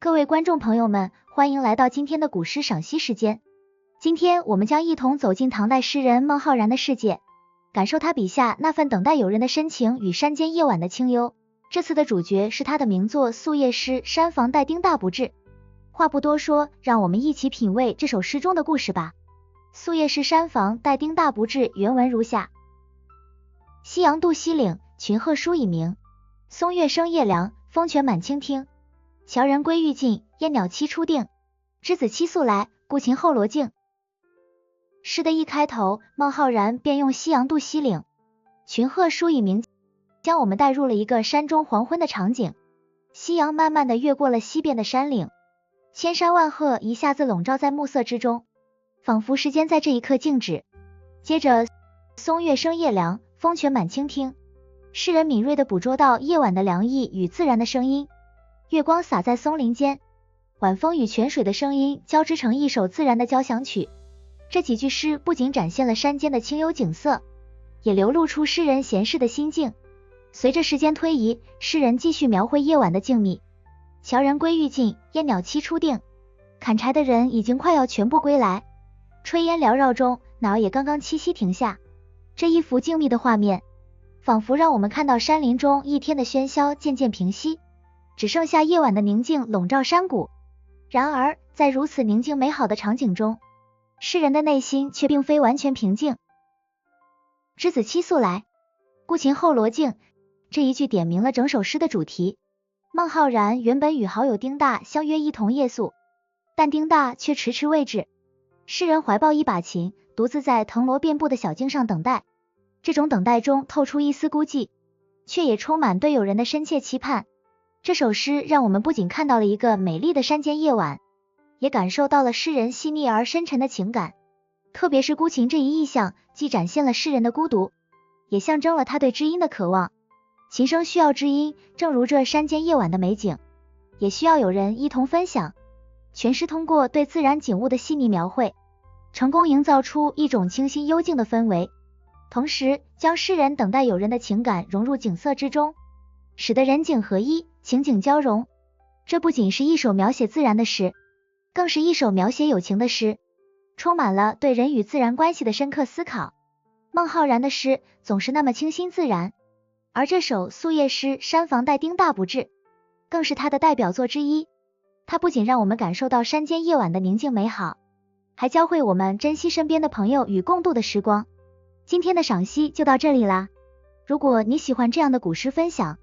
各位观众朋友们，欢迎来到今天的古诗赏析时间。今天我们将一同走进唐代诗人孟浩然的世界，感受他笔下那份等待友人的深情与山间夜晚的清幽。这次的主角是他的名作《宿夜诗·山房待丁大不至》。话不多说，让我们一起品味这首诗中的故事吧。宿夜诗山房待丁大不至原文如下：夕阳渡西岭，群鹤书已鸣。松月生夜凉，风泉满倾听。樵人归欲尽，烟袅期初定。之子期宿来，故秦后罗镜。诗的一开头，孟浩然便用夕阳渡西岭，群鹤书已鸣，将我们带入了一个山中黄昏的场景。夕阳慢慢的越过了西边的山岭，千山万壑一下子笼罩在暮色之中，仿佛时间在这一刻静止。接着，松月生夜凉，风泉满倾听。诗人敏锐地捕捉到夜晚的凉意与自然的声音，月光洒在松林间，晚风与泉水的声音交织成一首自然的交响曲。这几句诗不仅展现了山间的清幽景色，也流露出诗人闲适的心境。随着时间推移，诗人继续描绘夜晚的静谧。樵人归欲尽，烟袅期初定。砍柴的人已经快要全部归来，炊烟缭绕中，鸟也刚刚栖息停下。这一幅静谧的画面，仿佛让我们看到山林中一天的喧嚣渐渐平息，只剩下夜晚的宁静笼罩山谷。然而，在如此宁静美好的场景中，诗人的内心却并非完全平静。之子期宿来，故秦后罗镜，这一句点明了整首诗的主题。孟浩然原本与好友丁大相约一同夜宿，但丁大却迟迟未至。诗人怀抱一把琴，独自在藤萝遍布的小径上等待。这种等待中透出一丝孤寂，却也充满对友人的深切期盼。这首诗让我们不仅看到了一个美丽的山间夜晚，也感受到了诗人细腻而深沉的情感。特别是孤琴这一意象，既展现了诗人的孤独，也象征了他对知音的渴望。琴声需要知音，正如这山间夜晚的美景，也需要有人一同分享。全诗通过对自然景物的细腻描绘，成功营造出一种清新幽静的氛围，同时将诗人等待友人的情感融入景色之中，使得人景合一，情景交融。这不仅是一首描写自然的诗，更是一首描写友情的诗，充满了对人与自然关系的深刻思考。孟浩然的诗总是那么清新自然，而这首宿夜诗山房待丁大不至更是他的代表作之一。它不仅让我们感受到山间夜晚的宁静美好，还教会我们珍惜身边的朋友与共度的时光。今天的赏析就到这里啦。如果你喜欢这样的古诗分享，